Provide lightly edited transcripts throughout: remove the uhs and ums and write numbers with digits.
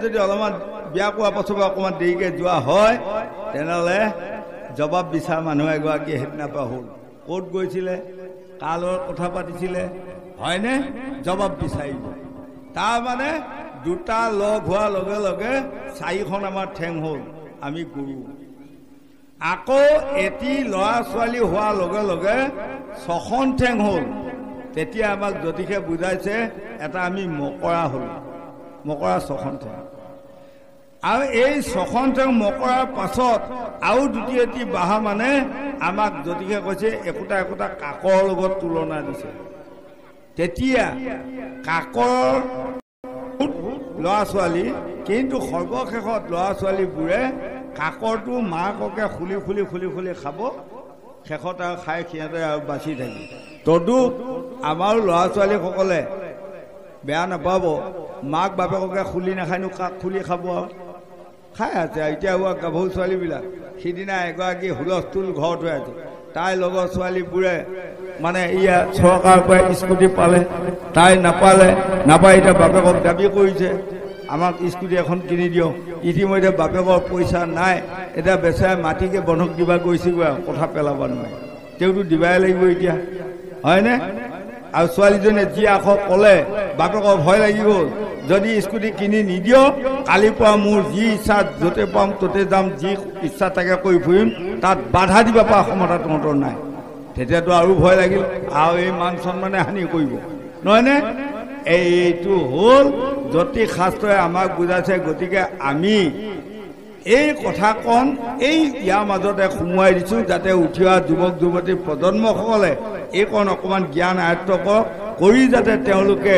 যদি অলপমান বিয়া কোৱা পাছৰ পৰা অকণমান দেৰিকৈ যোৱা হয় তেনেহ'লে জবাব বিচৰা মানুহ এগৰাকী সেইদিনাৰ পৰা হ'ল ক'ত গৈছিলে কাৰ লগত কথা পাতিছিলে হয়নে জবাব বিচাৰিব তাৰমানে দুটা লগ হোৱাৰ লগে লগে চাৰিখন আমাৰ ঠেং হ'ল আমি গুৰু আকৌ এটি ল'ৰা ছোৱালী হোৱাৰ লগে লগে ছখন ঠেং হ'ল তেতিয়া আমাক জ্যোতিষে বুজাইছে এটা আমি মকৰা হ'ল মকৰা ছখন ঠেং আৰু এই ছখন ঠেং মকৰাৰ পাছত আৰু দুটি এটি বাহা মানে আমাক জ্যোতিষে কৈছে একোটা একোটা কাকৰ লগত তুলনা দিছে তেতিয়া কাকৰ ল'ৰা ছোৱালী কিন্তু সৰ্বশেষত ল'ৰা ছোৱালীবোৰে কাকৰটো মাককে খুলি খুলি খুলি খুলি খাব শেষত আৰু খাই সিহঁতে আৰু বাচি থাকিব তদু আমাৰ ল'ৰা ছোৱালীসকলে বেয়া নাপাব মাক বাপেককে খুলি নাখায়নো কাক খুলি খাব আৰু খাই আছে এতিয়া হোৱা গাভৰু ছোৱালীবিলাক সিদিনা এগৰাকী হুলস্থুল ঘৰত হৈ আছে তাইৰ লগৰ ছোৱালীবোৰে মানে ইয়া চৰকাৰৰ পৰা স্কুটি পালে তাই নাপায় এতিয়া বাপেকক দাবী কৰিছে আমাক স্কুটি এখন কিনি দিয়ক ইতিমধ্যে বাপেকৰ পইচা নাই এতিয়া বেচাৰে মাটিকে বন্ধক দিবা গৈছেগৈ কথা পেলাব নোৱাৰে তেওঁতো দিবাই লাগিব এতিয়া হয়নে আৰু ছোৱালীজনীয়ে যি আখৰ ক'লে বাপেকৰ ভয় লাগি গ'ল যদি স্কুটি কিনি নিদিয় কালিৰ পৰা মোৰ যি ইচ্ছা য'তে পাম ত'তে যাম যি ইচ্ছা তাকে কৰি ফুৰিম তাত বাধা দিব পৰা ক্ষমতা তহঁতৰ নাই তেতিয়াতো আৰু ভয় লাগিল আৰু এই মান সন্মানে হানি কৰিব নহয়নে এইটো হ'ল জ্যোতিষ শাস্ত্ৰই আমাক বুজাইছে গতিকে আমি এই কথাকণ এই ইয়াৰ মাজতে সোমোৱাই দিছোঁ যাতে উঠি অহা যুৱক যুৱতী প্ৰজন্মসকলে এইকণ অকণমান জ্ঞান আয়ত্ব কৰক কৰি যাতে তেওঁলোকে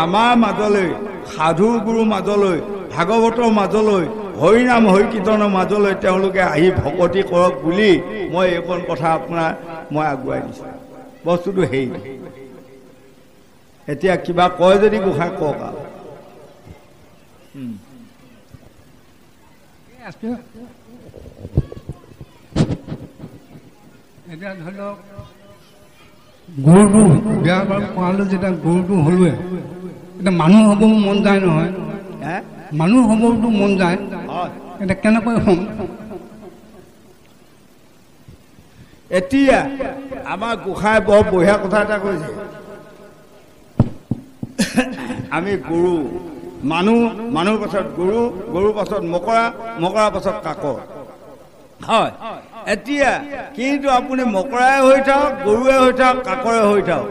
আমাৰ মাজলৈ সাধু গুৰুৰ মাজলৈ ভাগৱতৰ মাজলৈ হৰিনাম হৰিকীৰ্তনৰ মাজলৈ তেওঁলোকে আহি ভকতি কৰক বুলি মই এইকণ কথা আপোনাৰ মই আগুৱাই দিছোঁ বস্তুটো সেই এতিয়া কিবা কয় যদি গোসাঁই কওক আৰু এতিয়া ধৰি লওক গৰুটো বিয়া বাৰু কৰালো যেতিয়া গৰুটো হ'লোৱে এতিয়া মানুহ হ'ব মন যায় নহয় মানুহ হ'বতো মন যায় এতিয়া কেনেকৈ হ'ম এতিয়া আমাৰ গোসাঁই বৰ বঢ়িয়া কথা এটা কৈছে আমি গৰু মানুহৰ পাছত গৰুৰ পাছত মকৰাৰ পাছত কাকৰ হয় এতিয়া কিন্তু আপুনি মকৰাই হৈ থাকক গৰুৱে হৈ থাকক কাকৰে হৈ থাকক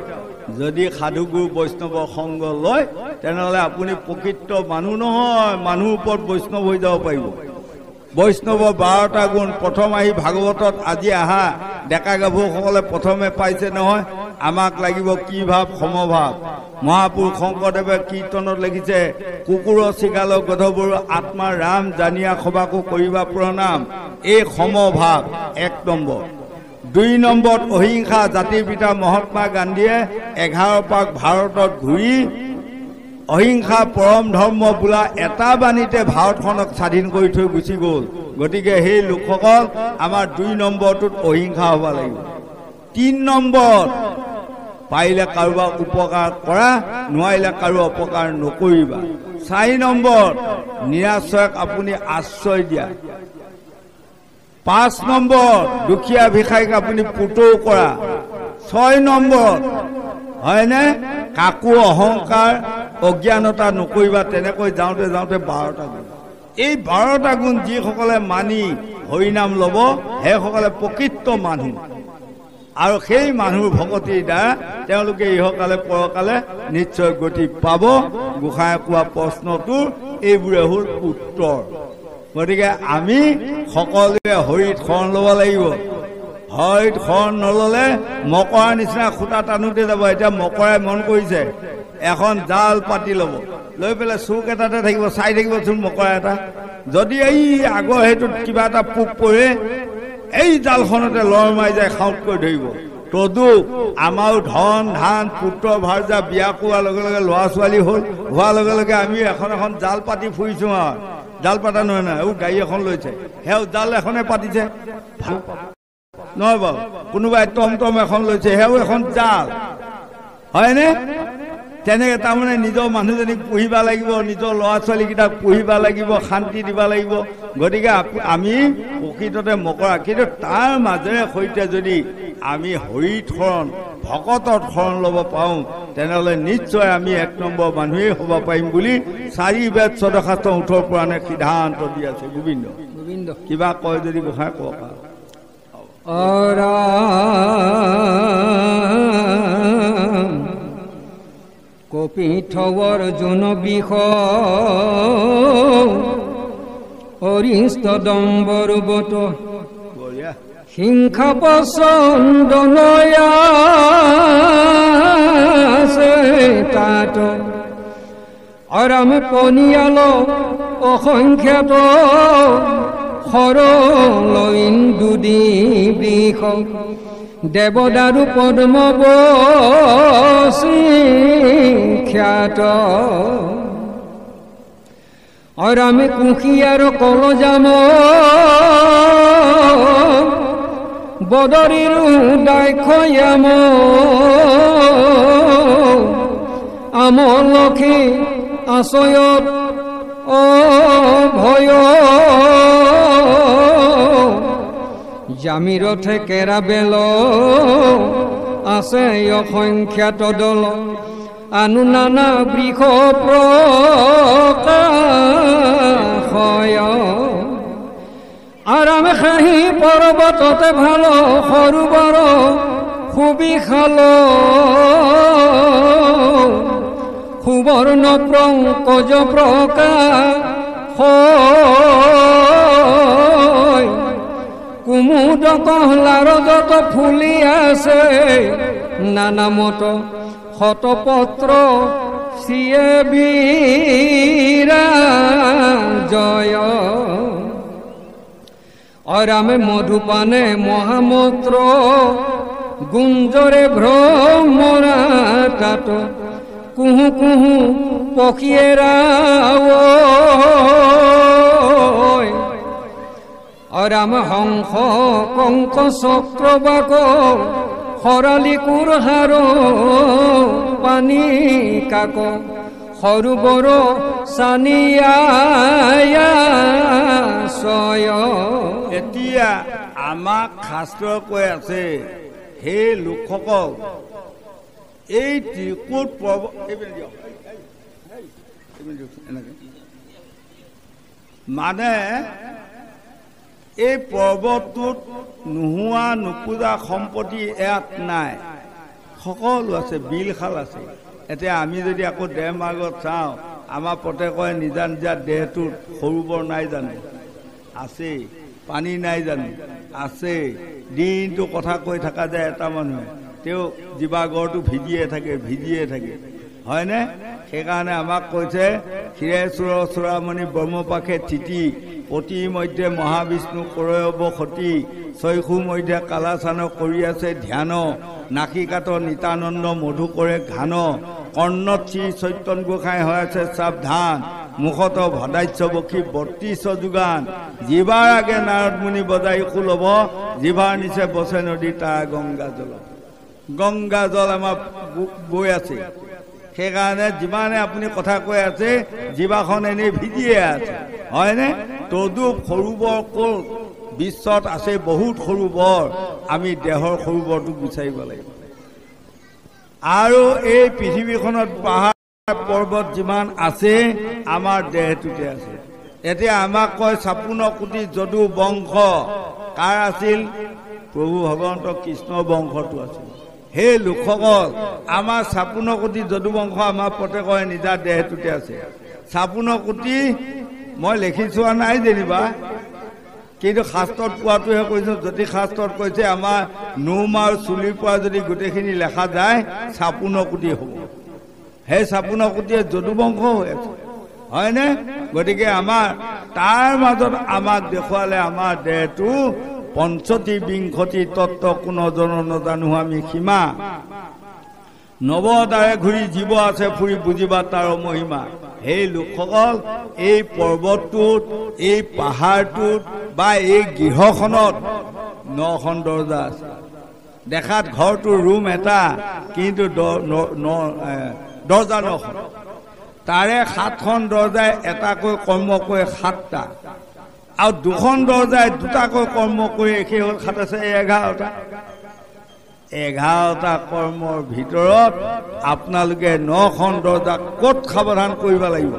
যদি সাধু গুৰু বৈষ্ণৱৰ সংগ লয় তেনেহ'লে আপুনি প্ৰকৃত মানুহ নহয় মানুহৰ ওপৰত বৈষ্ণৱ হৈ যাব পাৰিব বৈষ্ণৱৰ 12টা গুণ প্ৰথম আহি ভাগৱতত আজি আহা ডেকা গাভৰুসকলে প্ৰথমে পাইছে নহয় আমাক লাগিব কি ভাৱ সমভাৱ মহাপুৰুষ শংকৰদেৱে কীৰ্তনত লিখিছে কুকুৰৰ চিগাল গধবৰু আত্মা ৰাম জানিয়া সবাকো কৰিবা প্ৰণাম এই সমভাৱ 1 নম্বৰ 2 নম্বৰত অহিংসা জাতিৰ পিতা মহাত্মা গান্ধীয়ে 11 পাক ভাৰতত ঘূৰি অহিংসা পৰম ধৰ্ম বোলা এটা বাণীতে ভাৰতখনক স্বাধীন কৰি থৈ গুচি গ'ল গতিকে সেই লোকসকল আমাৰ 2 নম্বৰটোত অহিংসা হ'ব লাগিব 3 নম্বৰত পাৰিলে কাৰোবাক উপকাৰ কৰা নোৱাৰিলে কাৰো অপকাৰ নকৰিবা 4 নম্বৰত নিৰাশ্ৰয়ক আপুনি আশ্ৰয় দিয়া 5 নম্বৰত দুখীয়া ভিখাৰীক আপুনি পুতৌ কৰা 6 নম্বৰত হয়নে কাকো অহংকাৰ অজ্ঞানতা নকৰিবা তেনেকৈ যাওঁতে 12টা গুণ এই 12টা গুণ যিসকলে মানি হৰিনাম ল'ব সেইসকলে প্ৰকৃত মানুহ আৰু সেই মানুহৰ ভকতিৰ দ্বাৰা তেওঁলোকে ইহকালে পৰকালে নিশ্চয় গতি পাব গোসাঁয়ে কোৱা প্ৰশ্নটোৰ এইবোৰে হ'ল উত্তৰ গতিকে আমি সকলোৱে হৰিত শৰণ ল'ব লাগিব হৰিত শৰণ নল'লে মকৰাৰ নিচিনা খুটা টানোতে যাব এতিয়া মকৰাই মন কৰিছে এখন জাল পাতি ল'ব লৈ পেলাই চুক এটাতে থাকিব চাই থাকিবচোন মকৰা এটা যদি এই আগৰ সেইটোত কিবা এটা পোক পৰে এই জালখনতে লৰ মাৰি যায় খাউতকৈ ধৰিব তদু আমাৰো ধন ধান পুত্ৰ ভাৰ্যা বিয়া কোৱাৰ লগে লগে ল'ৰা ছোৱালী হ'ল হোৱাৰ লগে লগে আমি এখন জাল পাতি ফুৰিছোঁ আৰু জাল পাতা নহয় গাড়ী এখন লৈছে সেই জাল এখনে পাতিছে নহয় বাৰু কোনোবাই টমটম এখন লৈছে সেয়াও এখন জাল হয়নে তেনেকৈ তাৰমানে নিজৰ মানুহজনীক পুহিব লাগিব, নিজৰ ল'ৰা ছোৱালীকেইটাক পুহিব লাগিব, শান্তি দিব লাগিব। গতিকে আমি প্ৰকৃততে মকৰা, কিন্তু তাৰ মাজেৰে সৈতে যদি আমি হৰিথৰণ ভকতৰ শৰণ ল'ব পাৰোঁ তেনেহ'লে নিশ্চয় আমি 1 নম্বৰ মানুহেই হ'ব পাৰিম বুলি 4 বেদ 14 শাস্ত্ৰ 18 পুৰাণে সিদ্ধান্ত দি আছে। গোবিন্দ কিবা কয় যদি গোসাঁই কওক। কপিঠৱৰ জন বিষ অৰিষ্ট দম্বৰ বত হিংসা পচন্দনয়া তাত অৰাম পনিয়াল অসংখ্যাত সৰলইন্দুদি বৃষ দেৱদাৰু পদ্মৱসী খ্যাত অৰামে কুঁহিয়াৰ কলজাম বদৰীৰ দাক্ষয়াম আমলখী আশ্ৰয়ত অভয় জামিৰথে কেৰা বেল আছে অসংখ্যাত দল আনু নানা বৃষ প্ৰকাশয় আৰামে খাহি পৰ্বততে ভাল সৰোবৰ সুবিশাল সুবৰ্ণ পংকজ প্ৰকাশ কুমুদ কহলাৰ যত ফুলি আছে নানামত শতপত্ৰ শ্ৰীয়ে বিৰাজয় অৰামে মধুপানে মহামূত্ৰ গুঞ্জৰে ভ্ৰমৰা তাত কুহু কুহু পক্ষীয়েৰা অৰাম হংস কংক চক্ৰবাক সৰালি কুৰহাৰ পানী কাক সৰোবৰ চানিয়ায়। এতিয়া আমাক শাস্ত্ৰই কৈ আছে, হে লোকসকল, এই ত্ৰিকুট পৰ্বত মানে এই পৰ্বতটোত নোহোৱা নোপোজা সম্পত্তি ইয়াত নাই, সকলো আছে, বিলশাল আছে। এতিয়া আমি যদি আকৌ দেহ মাৰ্গত চাওঁ, আমাৰ প্ৰত্যেকৰে নিজা নিজা দেহটোত সৰোবৰ নাই জানো? আছে। পানী নাই জানো? আছে। দিনটো কথা কৈ থকা যায় এটা মানুহে, তেওঁ জীৱাগৰটো ভিজিয়ে থাকে হয়নে? সেইকাৰণে আমাক কৈছে ক্ষীৰেশ্বৰ চূড়ামণি ব্ৰহ্মপাশে থিতি অতি মধ্যে মহাবিষ্ণু কৰয়ব সতী চৈখু মধ্যে কালাচান কৰি আছে ধ্যান নাকিকাত নিতানন্দ মধু কৰে ঘান কৰ্ণত শ্ৰী চৈতন্য গোসাঁই হৈ আছে সাৱধান মুখত ভদাস্য বখী 32 যোগান জীৱাৰ আগে নাৰদ মুনি বজাই খুলব জীৱাৰ নিচে বছে নদী তাৰ গংগা জল আমাৰ বৈ আছে। সেইকাৰণে যিমানে আপুনি কথা কৈ আছে জীৱাখন এনেই ভিজিয়ে আছে হয়নে? তদু সৰোবৰ ক'ল বিশ্বত আছে বহুত সৰোবৰ, আমি দেহৰ সৰোবৰটো বিচাৰিব লাগিব। আৰু এই পৃথিৱীখনত পাহাৰ পৰ্বত যিমান আছে আমাৰ দেহটোতে আছে। এতিয়া আমাক কয় 56 কোটি যদু বংশ কাৰ আছিল? প্ৰভু ভগৱন্ত কৃষ্ণৰ বংশটো আছিল। হে লোকসকল, আমাৰ 56 কোটি যদুবংশ আমাৰ প্ৰত্যেকৰে নিজা দেহটোতে আছে। 56 কোটি মই লিখি চোৱা নাই যেনিবা, কিন্তু শাস্ত্ৰত পোৱাটোহে কৈছোঁ। যদি শাস্ত্ৰত কৈছে আমাৰ নোম আৰু চুলিৰ পৰা যদি গোটেইখিনি লেখা যায় 56 কোটি হ'ব। সেই 56 কোটিয়ে যদুবংশ হৈ আছে হয়নে? গতিকে আমাৰ তাৰ মাজত আমাক দেখুৱালে আমাৰ দেহটো 35 তত্ত্ব কোনোজন নাজানো আমি সীমা নৱদাৰে ঘূৰি জীৱ আছে ফুৰি বুজিবা তাৰ মহিমা। সেই লোকসকল, এই পৰ্বতটোত এই পাহাৰটোত বা এই গৃহখনত 9খন দৰ্জা আছে। দেখাত ঘৰটো ৰুম এটা, কিন্তু দৰ্জা 9খন তাৰে 7খন দৰ্জাই এটাকৈ কৰ্ম কৰে 7টা আৰু 2খন দৰ্জাই 2টাকৈ কৰ্ম কৰি একে হ'ল 7 আছে 11টা 11টা কৰ্মৰ ভিতৰত আপোনালোকে 9খন দৰ্জা ক'ত সাৱধান কৰিব লাগিব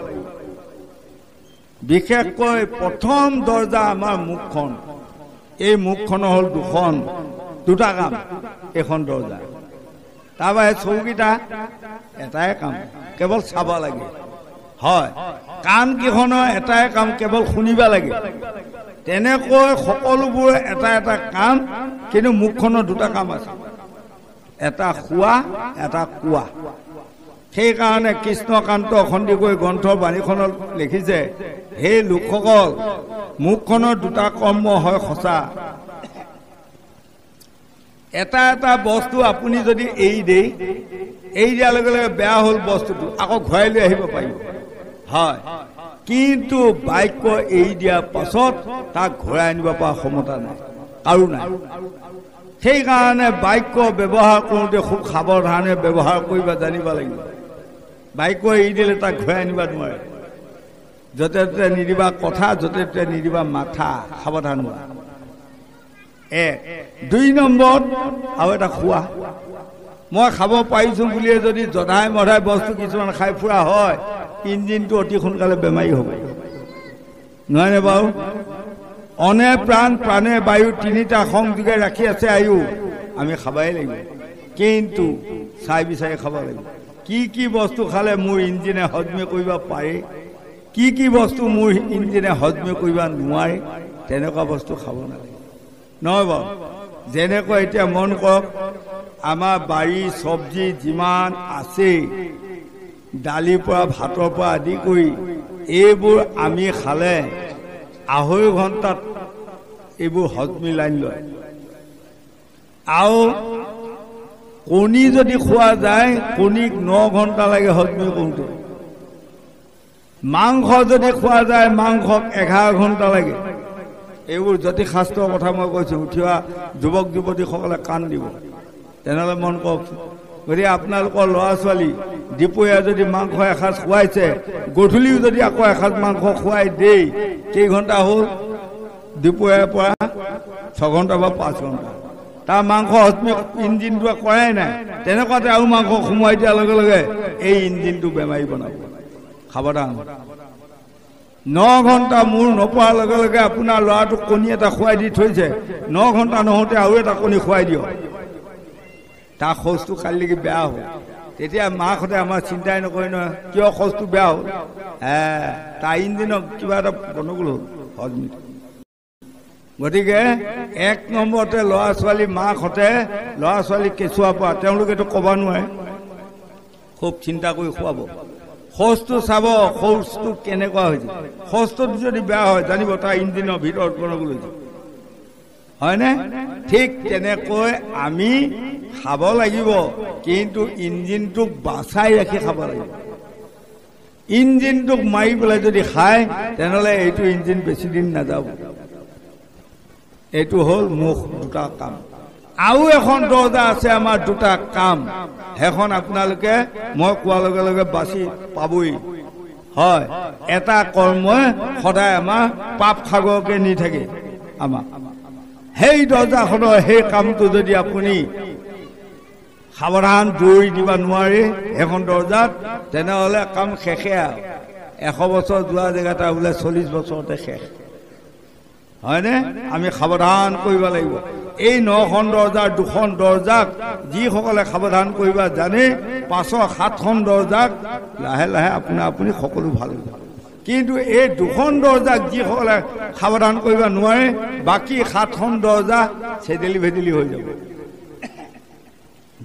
বিশেষকৈ প্ৰথম দৰ্জা আমাৰ মুখখন এই মুখখন হ'ল 2টা কাম এখন দৰ্জা তাৰপৰা চৌকিটা এটাই কাম কেৱল চাব লাগে হয় কাণ কেইখনৰ এটাই কাম কেৱল শুনিব লাগে তেনেকৈ সকলোবোৰ এটা এটা কাম কিন্তু মুখখনৰ 2টা কাম আছে এটা খোৱা এটা কোৱা সেইকাৰণে কৃষ্ণকান্ত খণ্ডিকৈ গ্ৰন্থৰ বাণীখনত লিখিছে হে লোকসকল মুখখনৰ 2টা কৰ্ম হয় সঁচা এটা এটা বস্তু আপুনি যদি এৰি দিয়াৰ লগে লগে বেয়া হ'ল বস্তুটো আকৌ ঘূৰাই লৈ আহিব পাৰিব হয় কিন্তু বাক্য এৰি দিয়াৰ পাছত তাক ঘূৰাই আনিব পৰা ক্ষমতা নাই আৰু নাই সেইকাৰণে বাক্য ব্যৱহাৰ কৰোঁতে খুব সাৱধানে ব্যৱহাৰ কৰিব জানিব লাগিব বাক্য এৰি দিলে তাক ঘূৰাই আনিব নোৱাৰে য'তে ত'তে নিদিবা কথা য'তে ত'তে নিদিবা মাথা সাৱধান হোৱা 2 নম্বৰত আৰু এটা খোৱা মই খাব পাৰিছোঁ বুলিয়ে যদি জধাই মধাই বস্তু কিছুমান খাই ফুৰা হয় ইঞ্জিনটো অতি সোনকালে বেমাৰী হ'ব নহয়নে বাৰু অনে প্ৰাণ প্ৰাণে বায়ু 3টা সংযোগে ৰাখি আছে আয়ু আমি খাবই লাগিব কিন্তু চাই বিচাৰি খাব লাগিব কি বস্তু খালে মোৰ ইঞ্জিনে হজমি কৰিব পাৰে কি বস্তু মোৰ ইঞ্জিনে হজমি কৰিব নোৱাৰে তেনেকুৱা বস্তু খাব নালাগে নহয় বাৰু যেনেকৈ এতিয়া মন কৰক আমাৰ বাৰী চব্জি যিমান আছে দালিৰ পৰা ভাতৰ পৰা আদি কৰি এইবোৰ আমি খালে 2.5 ঘণ্টাত এইবোৰ হজমি লাইন লয় আৰু কণী যদি খোৱা যায় কণীক 9 ঘণ্টা লাগে হজমি কৰোঁতে মাংস যদি খোৱা যায় মাংসক 11 ঘণ্টা লাগে এইবোৰ জ্যোতিষশাস্ত্ৰৰ কথা মই কৈছোঁ উঠিওৱা যুৱক যুৱতীসকলে কাণ দিব তেনেহ'লে মন কৰকচোন গতিকে আপোনালোকৰ ল'ৰা ছোৱালী দুপৰীয়া যদি মাংস এসাঁজ খুৱাইছে গধূলিও যদি আকৌ এসাঁজ মাংস খুৱাই দেই কেইঘণ্টা হ'ল দুপৰীয়াৰ পৰা 6 ঘণ্টা বা 5 ঘণ্টা তাৰ মাংস হজমি ইঞ্জিনটোৱে কৰাই নাই তেনেকুৱাতে আৰু মাংস সোমোৱাই দিয়াৰ লগে লগে এই ইঞ্জিনটো বেমাৰী বনাব সাৱধান 9 ঘণ্টা মূৰ নপৰাৰ লগে লগে আপোনাৰ ল'ৰাটোক কণী এটা খুৱাই দি থৈছে 9 ঘণ্টা নহওঁতে আৰু এটা কণী খুৱাই দিয়ক তাৰ খোজটো কালিলৈকে বেয়া হ'ল তেতিয়া মাকহঁতে আমাৰ চিন্তাই নকৰে নহয় কিয় খোজটো বেয়া হ'ল তাৰ ইঞ্জিনক কিবা এটা গণ্ডগোল হ'ল হজমিটো গতিকে 1 নম্বৰতে ল'ৰা ছোৱালী মাকহঁতে ল'ৰা ছোৱালী কেঁচুৱাৰ পৰা তেওঁলোকেতো ক'ব নোৱাৰে খুব চিন্তা কৰি খুৱাব খোজটো চাব খোজটো কেনেকুৱা হৈছে খোজটোত যদি বেয়া হয় জানিব তাৰ ইঞ্জিনৰ ভিতৰত গণ্ডগোল হৈছে হয়নে ঠিক তেনেকৈ আমি খাব লাগিব কিন্তু ইঞ্জিনটোক বাচাই ৰাখি খাব লাগিব ইঞ্জিনটোক মাৰি পেলাই যদি খায় তেনেহ'লে এইটো ইঞ্জিন বেছি দিন নাযাব এইটো হ'ল মুখ 2টা কাম আৰু এখন দৰ্জা আছে আমাৰ 2টা কাম সেইখন আপোনালোকে মই কোৱাৰ লগে লগে বাচি পাবই হয় এটা কৰ্মই সদায় আমাৰ পাপ সাগৰকে নি থাকে আমাৰ সেই দৰ্জাখনৰ সেই কামটো যদি আপুনি সাৱধান দৌৰি দিব নোৱাৰে এখন দৰ্জাত তেনেহ'লে কাম শেষে আৰু 100 বছৰ যোৱা জেগাত বোলে 40 বছৰতে শেষ হয়নে আমি সাৱধান কৰিব লাগিব এই 9খন দৰ্জাৰ 2খন দৰ্জাক যিসকলে সাৱধান কৰিব জানে 5-7খন দৰ্জাক লাহে লাহে আপুনি সকলো ভাল হ'ব কিন্তু এই 2খন দৰ্জাক যিসকলে সাৱধান কৰিব নোৱাৰে বাকী 7খন দৰ্জা চেদেলি ভেদেলি হৈ যাব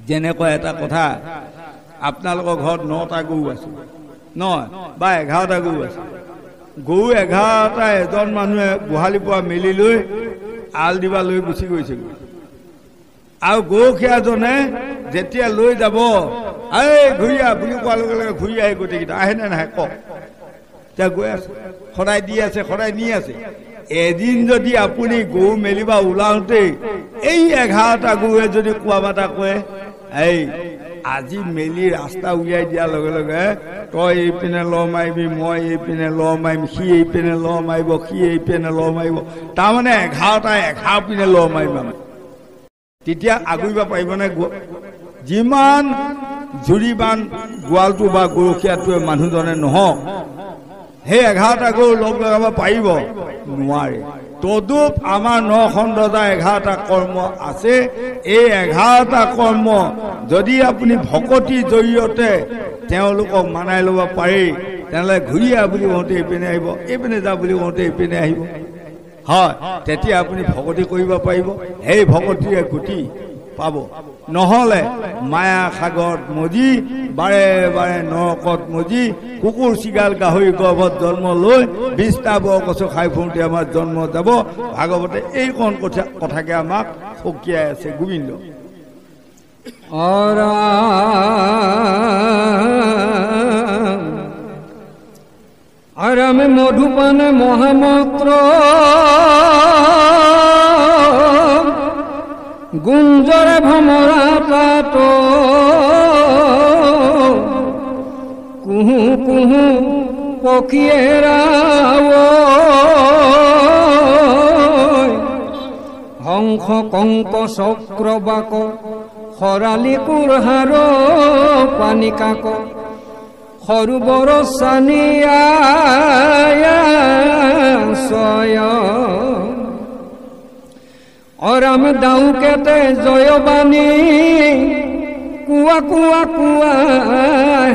যেনেকৈ এটা কথা আপোনালোকৰ ঘৰত 9টা গৰু আছে নহয় বা 11টা গৰু আছে গৰু 11টা এজন মানুহে গোহালিৰ পৰা মেলি লৈ আল দিবা লৈ গুচি গৈছে আৰু গৰুখীয়াজনে যেতিয়া লৈ যাব এই ঘূৰি আহ বুলি কোৱাৰ লগে লগে ঘূৰি আহি গোটেইকেইটা আহেনে নাহে কওক এতিয়া গৈ আছে সদায় দি আছে সদায় নি আছে এদিন যদি আপুনি গৰু মেলিবা ওলাওঁতে এই 11টা গৰুৱে যদি কোৱা বাটা কয় এই আজি মেলি ৰাস্তা উলিয়াই দিয়াৰ লগে লগে তই এইপিনে ল মাৰিবি, মই এইপিনে ল মাৰিম, সি এইপিনে ল মাৰিব, সি এইপিনে ল মাৰিব, তাৰমানে 11টাই 11 পিনে ল মাৰিম আমি। তেতিয়া আগুৰিব পাৰিবনে? যিমান জুৰিবান গোৱালটো বা গৰখীয়াটোৱে মানুহজনে নহওক, সেই 11টা গৰু লগ লগাব পাৰিব? নোৱাৰে। তদুপ আমাৰ 9খন দৰ্জা 11টা কৰ্ম আছে। এই 11টা কৰ্ম যদি আপুনি ভকতিৰ জৰিয়তে তেওঁলোকক মানাই ল'ব পাৰি, তেনেহ'লে ঘূৰি আহ বুলি কওঁতে এইপিনে আহিব, এইপিনে যা বুলি কওঁতে এইপিনে আহিব, হয়। তেতিয়া আপুনি ভকতি কৰিব পাৰিব, সেই ভকতিৰে গতি পাব। নহ'লে মায়া সাগৰত মজি, বাৰে বাৰে নৰকত মজি, কুকুৰ চিগাল গাহৰি গৰ্ভত জন্ম লৈ 20টা বৰকচু খাই ফুৰোঁতে আমাৰ জন্ম যাব। ভাগৱতে এইকণ কথাকে আমাক সকীয়াই আছে। গোবিন্দ আৰামে মধুপানে মহামন্ত্ৰ গুঞ্জৰে ভমৰা তাত কুহু কুহু পক্ষীয়েৰা হংস কঙ্ক চক্ৰবাক খৰালি কুৰহাৰ পানী কাক সৰু বৰ চানিয়া অৰাম দাউকেতে জয়বাণী কুৱা কুৱা কুৱা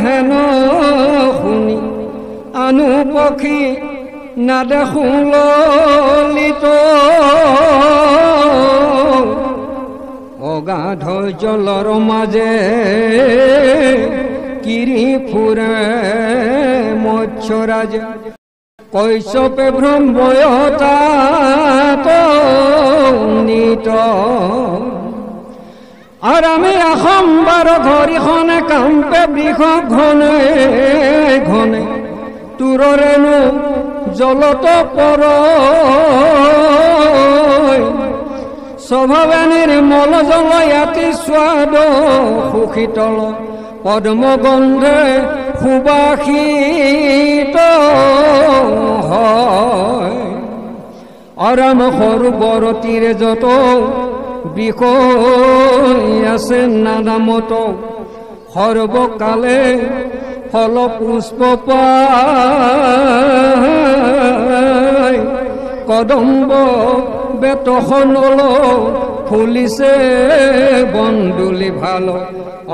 হেন শুনি আনু পক্ষী নাদেখো ললিত অগাধ জলৰ মাজে কিৰি ফুৰে মৎস্যৰাজ কৈশপে ভ্ৰময়তাত নিত আৰামে আসম্বাৰ ঘৰিখনে কাম্পে বৃষ ঘনে ঘনে তোৰৰেনো জলত পৰ স্বভাৱে নিৰ্মল জল ইয়াতি স্বাদ সুশীতল পদ্মগন্ধে সুবাসিত হয় আৰাম সৰোবৰ তীৰে যত বিষয় আছে নানামত সৰ্বকালে ফল পুষ্প পায় কদম্ব বেতখনল ফুলিছে বন্দুলি ভাল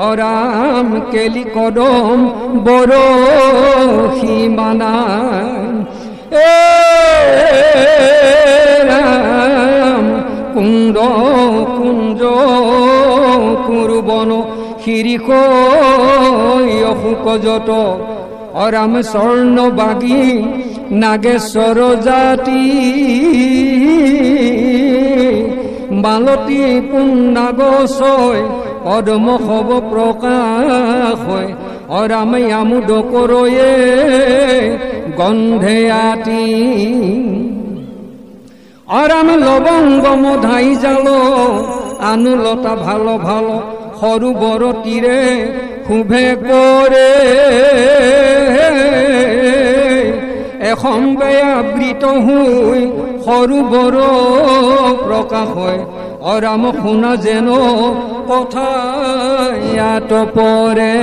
অৰাম কেলি কদম বৰশী মানা ৰাম কুণ্ড কুঞ্জ কুৰুবন শিৰিষ অশোক যত অৰাম স্বৰ্ণ বাগী নাগেশ্বৰ জাতি মালতী পুণ্যাগছয় অদম হব প্ৰকাশ হয় অৰামে আমোদ কৰয়ে গন্ধে আতি অৰাম লবংগ মধাই জাল আনুলতা ভাল ভাল সৰোবৰ তীৰে শুভে কৰে এখন বেয়াবৃত হৈ সৰোবৰ প্ৰকাশ হয় অৰাম শুনা যেন কথা ইয়াত পৰে।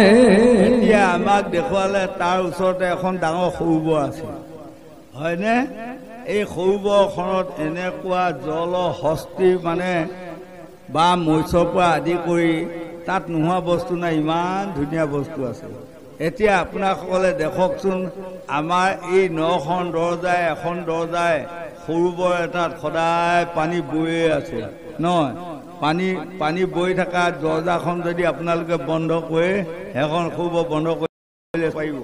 এতিয়া আমাক দেখুৱালে তাৰ ওচৰতে এখন ডাঙৰ সৰোবৰ আছে, হয়নে? এই সৰোবৰখনত এনেকুৱা জল হস্তি মানে বা মৎস্যৰ পৰা আদি কৰি তাত নোহোৱা বস্তু নাই, ইমান ধুনীয়া বস্তু আছে। এতিয়া আপোনাসকলে দেখকচোন, আমাৰ এই 9খন দৰ্জাই এখন দৰ্জাই সৰোবৰ এটাত সদায় পানী বৈয়ে আছে নহয়? পানী বৈ থকা দৰ্জাখন যদি আপোনালোকে বন্ধ কৰে, সেইখন সৰোবৰ বন্ধ কৰিলে পাৰিব?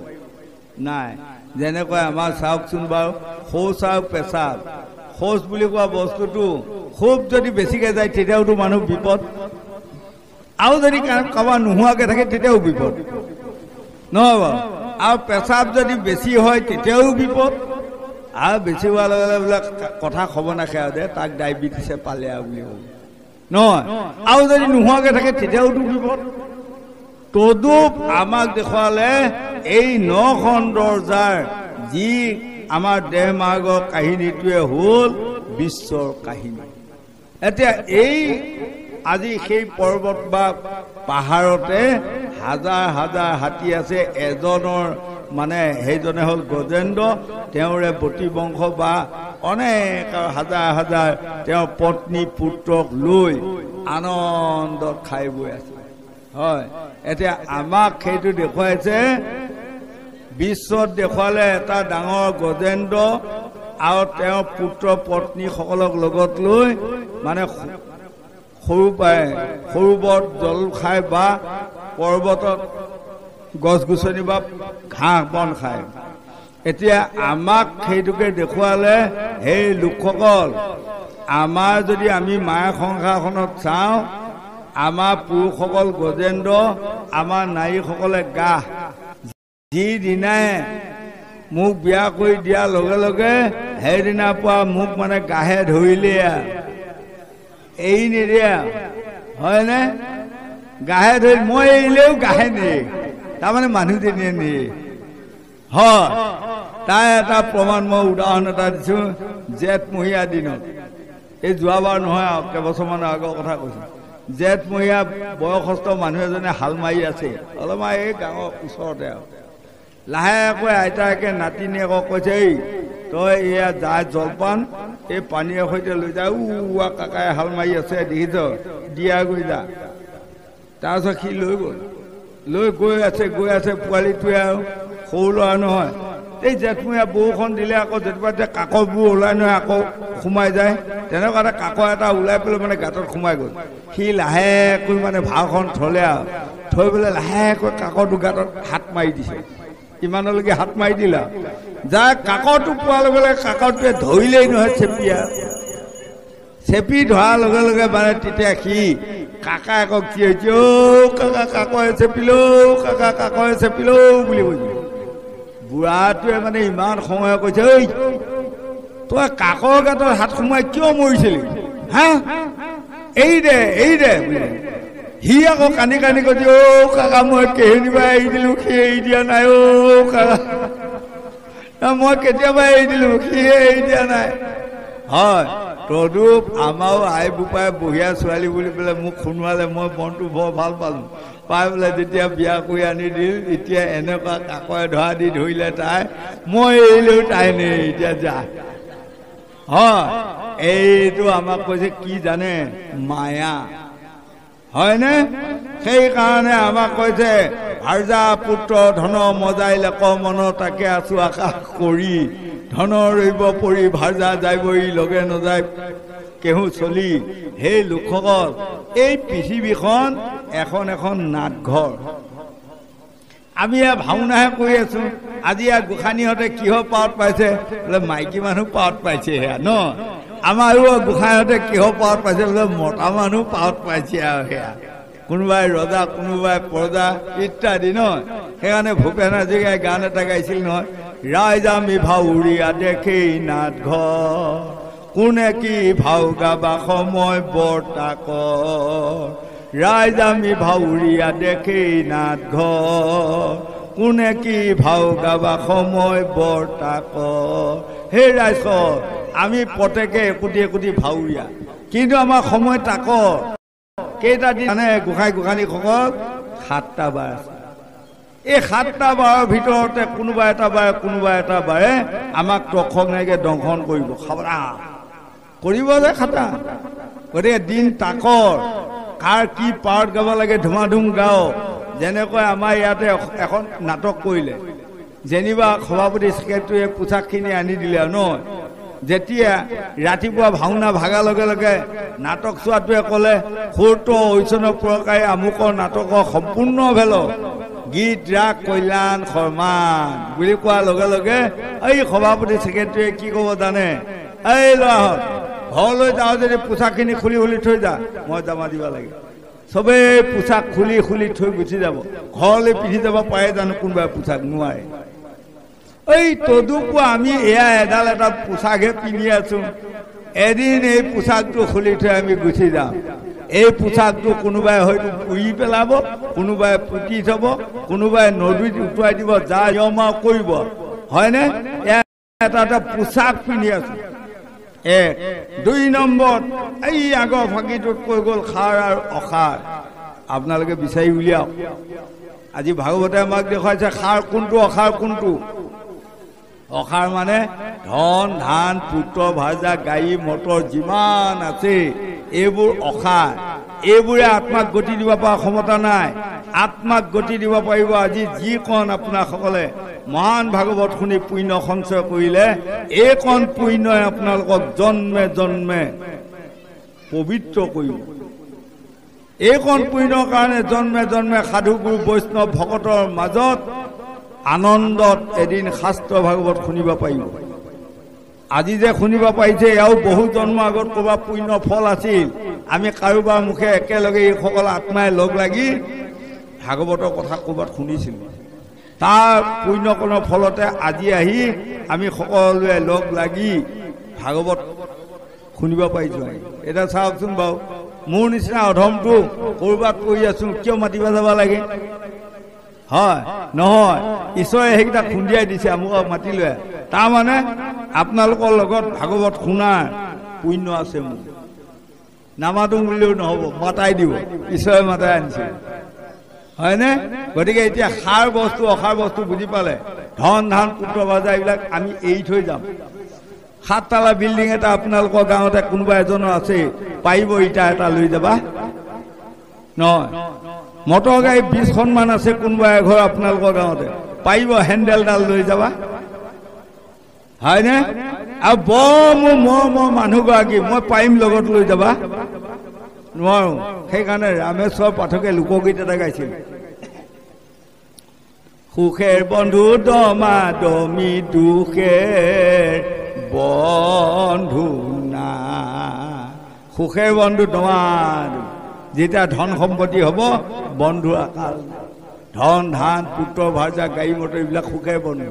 নাই। যেনেকৈ আমাৰ চাওকচোন বাৰু, শৌচ আৰু পেচাব, শৌচ বুলি কোৱা বস্তুটো খুব যদি বেছিকৈ যায় তেতিয়াওতো মানুহ বিপদ, আৰু যদি কাৰোবাৰ নোহোৱাকৈ থাকে তেতিয়াও বিপদ নহয় বাৰু? আৰু পেচাব যদি বেছি হয় তেতিয়াও বিপদ, আৰু বেছি হোৱাৰ লগে লগে বোলে কথা খবৰ নাখে আৰু দে তাক ডায়েবেটিছে পালে আৰু বুলি ক'ব নহয়, আৰু যদি নোহোৱাকৈ থাকে তেতিয়াওতো বিপদ। তদুপ আমাক দেখুৱালে এই 9খন দৰজাৰ যি আমাৰ দেহ মাৰ্গৰ কাহিনীটোৱে হ'ল বিশ্বৰ কাহিনী। এতিয়া এই আজি সেই পৰ্বত বা পাহাৰতে হাজাৰ হাজাৰ হাতী আছে। এজনৰ মানে সেইজনে হ'ল গজেন্দ্ৰ, তেওঁৰে বতী বংশ বা অনেক হাজাৰ হাজাৰ তেওঁৰ পত্নী পুত্ৰক লৈ আনন্দত খাই বৈ আছে। হয়, এতিয়া আমাক সেইটো দেখুৱাইছে, বিশ্বত দেখুৱালে এটা ডাঙৰ গজেন্দ্ৰ আৰু তেওঁৰ পুত্ৰ পত্নীসকলক লগত লৈ মানে সৰুবৰত জল খাই বা পৰ্বতত গছ গছনি বা ঘাঁহ বন খায়। এতিয়া আমাক সেইটোকে দেখুৱালে, সেই লোকসকল আমাৰ যদি আমি মায়া সংসাৰখনত চাওঁ, আমাৰ পুৰুষসকল গজেন্দ্ৰ, আমাৰ নাৰীসকলে গাহ। যিদিনাই মোক বিয়া কৰি দিয়াৰ লগে লগে সেইদিনাৰ পৰা মোক মানে গাহে ধৰিলে এৰি নিদিয়ে, হয়নে? গাহে ধৰি মই এৰিলেও গাহে নিয়ে, তাৰমানে মানুহজনীয়ে নিয়ে। হয়, তাৰ এটা প্ৰমাণ মই উদাহৰণ এটা দিছোঁ। জেঠমহীয়া দিনত, এই যোৱাবাৰ নহয় আৰু কেইবছৰমানৰ আগৰ কথা কৈছোঁ, জেঠমহীয়া বয়সস্থ মানুহ এজনে হাল মাৰি আছে অলপমান এই গাঁৱৰ ওচৰতে আৰু লাহেকৈ আইতাকে নাতিনীয়েকক কৈছে, এই তই এয়া যা জলপান এই পানীৰ সৈতে লৈ যা, কাকাই হাল মাৰি আছে দেখিছ, দিয়া গৈ যা। তাৰপিছত সি লৈ গ'ল, লৈ গৈ আছে পোৱালিটোৱে আৰু সৰু ল'ৰা নহয়। এই জেঠমহীয়া বৰষুণ দিলে আকৌ যেতিয়া কাকবোৰ ওলাই নহয় আকৌ সোমাই যায়, তেনেকুৱা এটা কাকৰ এটা ওলাই পেলাই মানে গাঁতত সোমাই গ'ল। সি লাহেকৈ মানে ভাওখন থলে আৰু থৈ পেলাই লাহেকৈ কাকৰটো গাঁতত হাত মাৰি দিছে। ইমানলৈকে হাত মাৰি দিলা, যাৰ কাকৰটো পোৱাৰ লগে লগে কাকৰটোৱে ধৰিলেই নহয় চেপি ধৰাৰ লগে লগে মানে তেতিয়া সি কাকাই আকৌ কি হৈছে, কাকা কাকৰে চেপিলো, কাকা কাকৰে চেপিলো বুলি কৈছে। বুঢ়াটোৱে মানে ইমান সময় কৈছে, ঐ তই কাকৰ গাঁতত হাত সোমাই কিয় মৰিছিলি হা, এৰি দে বুলি। সি আকৌ কানি কৈছে, কাকা মই কেইদিনবা এৰি দিলো, সি এৰি দিয়া নাই। কাকা মই কেতিয়াবা এৰি দিলো, সি এৰি দিয়া নাই। হয়, তদুপ আমাৰো আই বোপাই বঢ়িয়া ছোৱালী বুলি পেলাই মোক শুনোৱালে, মই মনটো বৰ ভাল পালোঁ। পাই পেলাই যেতিয়া বিয়া কৰি আনি দিল, এতিয়া এনেকুৱা কাকৰে ধৰা দি ধৰিলে তাই, মই এৰিলেও তাই নেই, এতিয়া যা। হয়, এইটো আমাক কৈছে কি জানে, মায়া, হয়নে? সেইকাৰণে আমাক কৈছে, ভাৰ্যা পুত্ৰ ধন মজাই লেক মন, তাকে আছো আকাশ কৰি, ধন ৰৈব পৰি ভাৰ্যা যাইবই লগে নযায় কেহু চলি। সেই লোকসকল, এই পৃথিৱীখন এখন নাটঘৰ। আমি ইয়াৰ ভাওনাহে কৰি আছো। আজি ইয়াৰ গোসাঁনীহঁতে কিহৰ পাৱত পাইছে বোলে, মাইকী মানুহ পাৱত পাইছে সেয়া ন। আমাৰো গোসাঁইহঁতে কিহৰ পাৱত পাইছে বোলে, মতা মানুহ পাৱত পাইছে আৰু সেয়া। কোনোবাই ৰজা, কোনোবাই প্ৰজা ইত্যাদি ন। সেইকাৰণে ভূপেন হাজৰিকাই গান এটা গাইছিল নহয়, ৰাইজ আমি ভাউৰীয়া দেখেই নাটঘৰ, কোনে কি ভাও গাবা সময় বৰ্তাক, ৰাইজ আমি ভাউৰীয়া দেখেই নাটঘৰ, কোনে কি ভাও গাবা সময় বৰ্তাক। সেই ৰাইজ, আমি প্ৰত্যেকে একোটি ভাউৰীয়া, কিন্তু আমাৰ সময় তাকৰ। কেইটা দিন মানে গোসাঁনীসকল 7টা বাৰ আছে। এই 7টা বাৰৰ ভিতৰতে কোনোবা এটা বাৰে আমাক তক্ষক নাইকে দংশন কৰিব, সাৱধান কৰিব যে খাটা। গতিকে দিন তাকৰ, কাৰ কি পাৰ্ট গাব লাগে ধুমাধুম গাও। যেনেকৈ আমাৰ ইয়াতে এখন নাটক কৰিলে, যেনিবা সভাপতি ছেক্ৰেটাৰীয়ে পোচাকখিনি আনি দিলে আৰু নহয়। যেতিয়া ৰাতিপুৱা ভাওনা ভাগাৰ লগে লগে নাটক চোৱাটোৱে ক'লে, সৌত ঐচনৰ পুৰকাৰী আমুকৰ নাটকৰ সম্পূৰ্ণ ভেল, গীত ৰাগ কল্যাণ সন্মান বুলি কোৱাৰ লগে লগে এই সভাপতি ছেক্ৰেটাৰীয়ে কি ক'ব জানে, এই ল'ৰাহঁত ঘৰলৈ যাওঁ যদি পোচাকখিনি খুলি থৈ যা, মই জমা দিব লাগে। চবেই পোচাক খুলি থৈ গুচি যাব। ঘৰলৈ পিন্ধি যাব পাৰে জানো কোনোবাই পোচাক? নোৱাৰে। এই তদুপৰি আমি এয়া এটা পোচাকহে পিন্ধি আছো, এদিন এই পোচাকটো খুলি থৈ আমি গুচি যাওঁ। এই পোছাকটো কোনোবাই হয়তো পুৰি পেলাব, কোনোবাই পুতি থব, কোনোবাই নদীত উটুৱাই দিব, যা নিয়ম কৰিব, হয়নে? এটা এটা পোছাক পিন্ধি আছো। 1 2 নম্বৰ, এই আগৰ ফাঁকিটোত কৈ গ'ল সাৰ আৰু অসাৰ। আপোনালোকে বিচাৰি উলিয়াওক। আজি ভাগৱতে আমাক দেখুৱাইছে সাৰ কোনটো, অসাৰ কোনটো। অসাৰ মানে ধন ধান পুত্ৰ ভাজা গাড়ী মটৰ যিমান আছে এইবোৰ অসাৰ। এইবোৰে আত্মাক গতি দিব পৰা ক্ষমতা নাই। আত্মাক গতি দিব পাৰিব আজি যিকণ আপোনাসকলে মহান ভাগৱত শুনি পুণ্য সঞ্চয় কৰিলে, এইকণ পুণ্যই আপোনালোকক জন্মে জন্মে পবিত্ৰ কৰিব। এইকণ পুণ্যৰ কাৰণে জন্মে জন্মে সাধু গুৰু বৈষ্ণৱ ভকতৰ মাজত আনন্দত এদিন শাস্ত্ৰ ভাগৱত শুনিব পাৰিব। আজি যে শুনিব পাৰিছে এয়াও বহু জন্ম আগত ক'ৰবাত পুণ্য ফল আছিল। আমি কাৰোবাৰ মুখে একেলগে এইসকল আত্মাই লগ লাগি ভাগৱতৰ কথা ক'ৰবাত শুনিছিলোঁ। তাৰ পুণ্যকৰণৰ ফলতে আজি আহি আমি সকলোৱে লগ লাগি ভাগৱত শুনিব পাৰিছোঁ। এতিয়া চাওকচোন বাৰু, মোৰ নিচিনা অধমটো ক'ৰবাত পৰি আছোঁ, কিয় মাতিব যাব লাগে? হয় নহয়? ঈশ্বৰে সেইকেইটা খুন্দিয়াই দিছে, মোক মাতি লৈ। তাৰমানে আপোনালোকৰ লগত ভাগৱত শুনাৰ পুণ্য আছে মোৰ। নামাতো বুলিলেও নহ'ব, মাতাই দিব, ঈশ্বৰে মাতাই আনিছে, হয়নে? গতিকে এতিয়া সাৰ বস্তু অসাৰ বস্তু বুজি পালে, ধন ধান পুত্ৰ ভাজা এইবিলাক আমি এৰি থৈ যাম। 7 তালা বিল্ডিং এটা আপোনালোকৰ গাঁৱতে কোনোবা এজনৰ আছে, পাৰিব ইটা এটা লৈ যাবা? নহয়। মটৰ গাড়ী 20খনমান আছে কোনোবা এঘৰ আপোনালোকৰ গাঁৱতে, পাৰিব হেণ্ডেলডাল লৈ যাবা? হয়নে? আৰু মোৰ মানুহগৰাকী মই পাৰিম লগত লৈ যাবা? নোৱাৰো। সেইকাৰণে ৰামেশ্বৰ পাঠকে লোকগীত এটা গাইছিল, সুখেৰ বন্ধু দমা দমি দুখেৰ বন্ধু না। সুখেৰ বন্ধু দমা, যেতিয়া ধন সম্পত্তি হ'ব বন্ধুৰ আকাল। ধন ধান পুত্ৰ ভাজা গাড়ী মটৰ এইবিলাক সুখেৰ বন্ধু।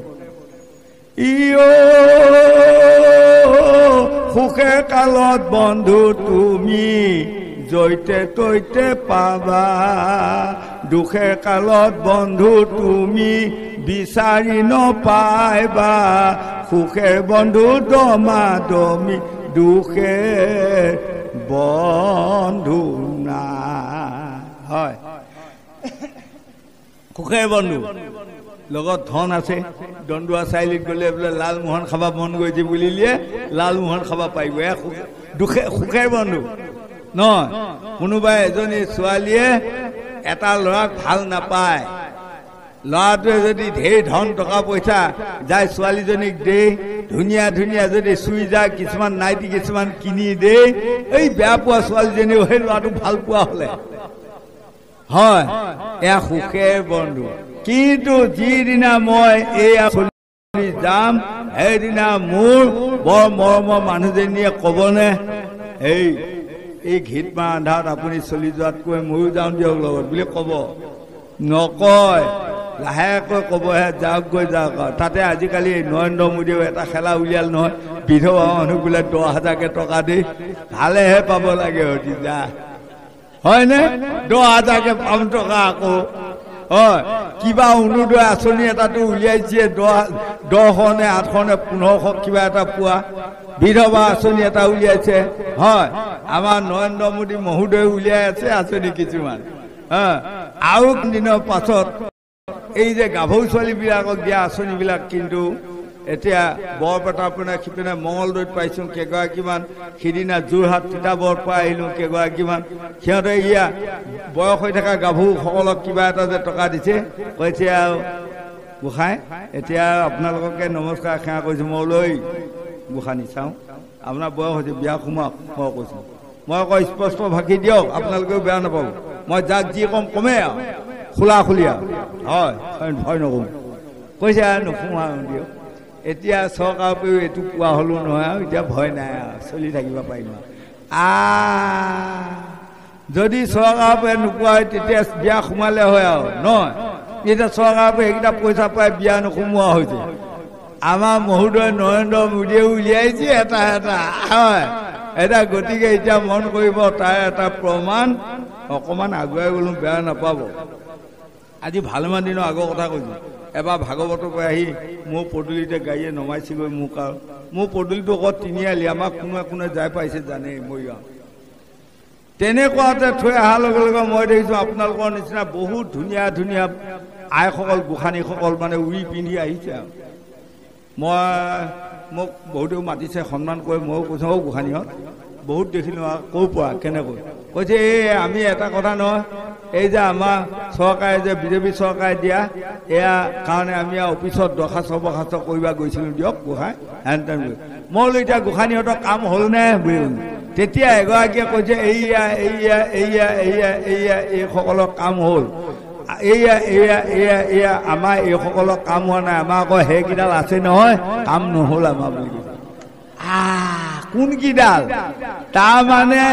সুখে কালত বন্ধু তুমি জৈতে তৈতে পাবা, দুখে কালত বন্ধু তুমি বিচাৰি নপাইবা। সুখেৰ বন্ধু দমা দমি দুখে বন্ধু না। হয়, সুখেৰ বন্ধু লগত ধন আছে। দণ্ডুৱা চাৰিআলিত গ'লে বোলে লালমোহন খাব মন গৈছে বুলিলে লালমোহন খাব পাৰিব। সুখেৰ বন্ধু নহয়। কোনোবাই এজনী ছোৱালীয়ে এটা ল'ৰাক ভাল নাপায়, ল'ৰাটোৱে যদি ঢেৰ ধন টকা পইচা যায় ছোৱালীজনীক দে, ধুনীয়া ধুনীয়া যদি চুইজাৰ কিছুমান নাইটি কিছুমান কিনি দে, এই বেয়া পোৱা ছোৱালীজনীও সেই ল'ৰাটোক ভাল পোৱা হ'লে, হয়, এয়া সুখেৰ বন্ধু। কিন্তু যিদিনা মই এয়া চলি যাম সেইদিনা মোৰ বৰ মৰমৰ মানুহজনীয়ে ক'বনে, এই ঘিত মাৰ আন্ধাৰত আপুনি চলি যোৱাতকৈ ময়ো যাওঁ দিয়ক লগত বুলি ক'ব? নকয়, লাহেকৈ ক'বহে যাওক গৈ যাওক। তাতে আজিকালি নৰেন্দ্ৰ মোদীয়েও এটা খেলা উলিয়াল নহয়, বিধৱা মানুহ বোলে 10,000কে টকা দি ভালেহে পাব লাগে অতি যা, হয়নে? 10,000কে পাম টকা আকৌ। হয়, কিবা অৰুণোদয় আঁচনি এটাতো উলিয়াইছে, 10শ নে 8শ নে 1500 কিবা এটা পোৱা বিধৱা আঁচনি এটা উলিয়াইছে। হয়, আমাৰ নৰেন্দ্ৰ মোদী মহোদয় উলিয়াই আছে আঁচনি কিছুমান। আৰু দিনৰ পাছত এই যে গাভৰু ছোৱালীবিলাকক দিয়া আঁচনিবিলাক কিন্তু এতিয়া বৰপেটাৰ পৰা সিপিনে মঙলদৈত পাইছোঁ কেইগৰাকীমান, সিদিনা যোৰহাট তিতাবৰৰ পৰা আহিলোঁ কেইগৰাকীমান। সিহঁতে ইয়া বয়স হৈ থকা গাভৰুসকলক কিবা এটা যে টকা দিছে, কৈছে আৰু গোসাঁই এতিয়া আপোনালোককে নমস্কাৰ সেৱা কৰিছোঁ। মই লৈ গোসাঁনী চাওঁ, আপোনাৰ বয়স হৈছে, বিয়া সোমাওক। মই কৈছোঁ, মই আকৌ স্পষ্ট ভাষী দিয়ক, আপোনালোকেও বেয়া নাপাব। মই যাক যি কম কমেই আৰু খোলা খুলি আৰু, হয়, ভয় নকৰোঁ। কৈছে আৰু নোসোমাওঁ দিয়ক। এতিয়া চৰকাৰৰ পৰাও এইটো পোৱা হ'লো নহয় আৰু এতিয়া ভয় নাই আৰু চলি থাকিব পাৰিম আৰু। যদি চৰকাৰৰ পৰা নোপোৱা হয় তেতিয়া বিয়া সোমালে হয় আৰু নহয়। এতিয়া চৰকাৰৰ পৰা সেইকেইটা পইচা পাই বিয়া নোসোমোৱা হৈছে। আমাৰ মহোদয় নৰেন্দ্ৰ মোদীয়ে উলিয়াইছে এটা এটা, হয়, এটা গতিকে এতিয়া মন কৰিব তাৰ এটা প্ৰমাণ অকণমান আগুৱাই গ'লো বেয়া নাপাব আজি ভালেমান দিনৰ আগৰ কথা কৈছোঁ এবাৰ ভাগৱতৰ পৰা আহি মোৰ পদূলিতে গাড়ীয়ে নমাইছেগৈ মোক আৰু মোৰ পদূলিটো অকল তিনিআলি আমাক কোনোৱে কোনে যাই পাইছে জানেই মৰিগাঁও তেনেকুৱাতে থৈ অহাৰ লগে লগে মই দেখিছোঁ আপোনালোকৰ নিচিনা বহুত ধুনীয়া ধুনীয়া আইসকল গোসানীসকল মানে উৰি পিন্ধি আহিছে আৰু মই মোক বহুতেও মাতিছে সন্মান কৰি ময়ো কৈছোঁ অ' গোসানীহঁত বহুত দেখিলোঁ আৰু ক'ৰ পৰা কেনেকৈ কৈছে এই আমি এটা কথা নহয় এই যে আমাৰ চৰকাৰে যে বিজেপি চৰকাৰে দিয়া এয়া কাৰণে আমি আৰু অফিচত দৰখাস্ত কৰিব গৈছিলোঁ দিয়ক গোসাঁই হেন তেন মই বোলো এতিয়া গোসানীহঁতৰ কাম হ'লনে বুলি ক'লো তেতিয়া এগৰাকীয়ে কৈছে এইয়া এইয়া এইয়া এইয়া এইয়া এইসকলৰ কাম হ'ল এয়া এয়া এয়া এয়া আমাৰ এইসকলৰ কাম হোৱা নাই আমাৰ আকৌ সেইকেইডাল আছে নহয় কাম নহ'ল আমাৰ বুলি কৈছে কোনকেইডাল তাৰমানে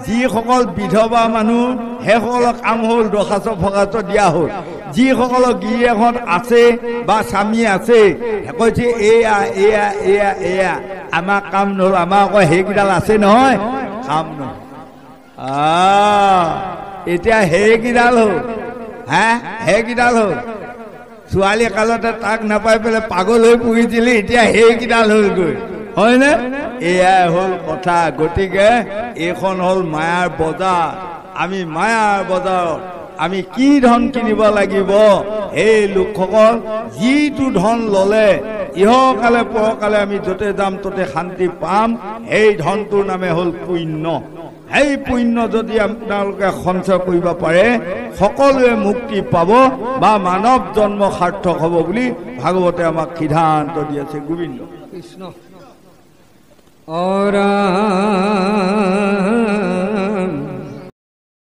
যিসকল বিধৱা মানুহ সেইসকলৰ কাম হ'ল দৰখাস্ত দিয়া হ'ল যিসকলৰ গিৰিয়েকহঁত আছে বা স্বামী আছে কৈছে এয়া এয়া এয়া এয়া আমাৰ কাম নহ'ল আমাৰ আকৌ সেইকেইডাল আছে নহয় কাম নহ'ল এতিয়া সেইকেইডাল হ'ল সেইকেইডাল হ'ল ছোৱালী কালতে তাক নাপাই পেলাই পাগল হৈ পঢ়িছিলি এতিয়া সেইকেইডাল হ'লগৈ হয়নে এয়াই হ'ল কথা গতিকে এইখন হ'ল মায়াৰ বজাৰ আমি মায়াৰ বজাৰত আমি কি ধন কিনিব লাগিব এই লোকসকল যিটো ধন ল'লে ইহকালে পৰকালে আমি য'তে যাম ত'তে শান্তি পাম সেই ধনটোৰ নামে হ'ল পুণ্য সেই পুণ্য যদি আপোনালোকে সঞ্চয় কৰিব পাৰে সকলোৱে মুক্তি পাব বা মানৱ জন্ম সাৰ্থক হ'ব বুলি ভাগৱতে আমাক সিদ্ধান্ত দি আছে গোবিন্দ কৃষ্ণ অৰা